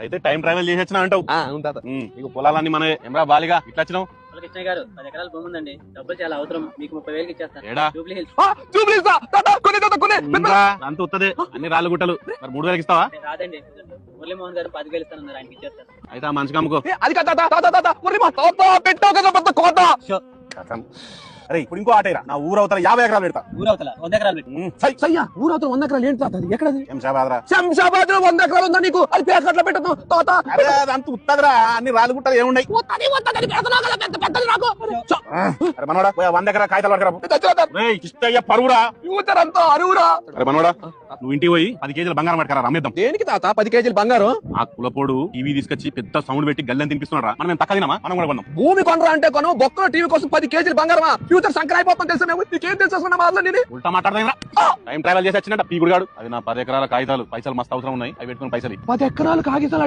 అయితే time travel చేసి వచ్చినా అంటావు. ఉంటా నీకు పొలాలన్నీ మన ఏమరా బాలిగా ఇట్లా వచ్చినావు. కృష్ణ గారు 10 ఎకరాల భూమి ఉందండి, డబ్బులు చాలా అవసరం, మీకు 30,000 ఇచ్చేస్తాను. ఏడా జూబ్లీ హిల్స్. అంత ఉత్తదే అన్ని రాళ్ళు గుట్టలు. మరి 3,000 ఇస్తావా? రాదండి, మురళీమోహన్ గారు 10,000 ఇస్తానన్నారు, ఆయనకి ఇచ్చేస్తాను. అయితే ఆ మనిషికి అమ్ముకో. అది కోత అరే ఇప్పుడు ఇంకో ఆట నా ఊరు అవుతా 50 ఎకరాలు పెడతా. ఊరవతల 100 ఎకరాలు పెట్టి. ఊరవుతారు 100 ఎకరాలు ఏంటి తాత? అది ఎక్కడది? శంషాబాద్రా. శంషాబాద్ లో 100 ఎకరాలు ఉందా నీకు? అది పేకట్ల పెట్టదు తాత. అరే అది అంత ఉత్తదరా, అన్ని రాళ్ళు గుట్టలు ఏమున్నాయి. అరే మనోడా 100 ఎకరా కాగితాలు పట్టుకురా. కిష్టయ్య పరువురా. యూతరంతా అరువురా. అరే మనోడా నువ్వు ఇంటికి పోయి 10 కేజీల బంగారం పట్టుకరా, రమ్మేద్దాం. దేనికి తాత 10 కేజీలు బంగారం? ఆ కులపోడు టీవీ తీసుకొచ్చి పెద్ద సౌండ్ పెట్టి గల్లని తినిపిస్తున్నారా. మనం తక్కువ తినామా? మనం కూడా కొన్నాం. భూమి కొనరా అంటే కొను, బొక్కలో టీవీ కోసం 10 కేజీలు బంగారమా? ఫ్యూచర్ సంక్రాంతి అయిపోతాం తెలుసా? నీకేం తెలుసా? ఉల్టా మాట్లాడదా? టైం ట్రావెల్ చేసి వచ్చినట్ట పీగుడు గాడు. అది నా 10 ఎకరాల కాగితాలు, పైసలు మస్తు అవసరం ఉన్నాయి, అవి పెట్టుకుని పైసలు. 10 ఎకరాలు కాగితాలు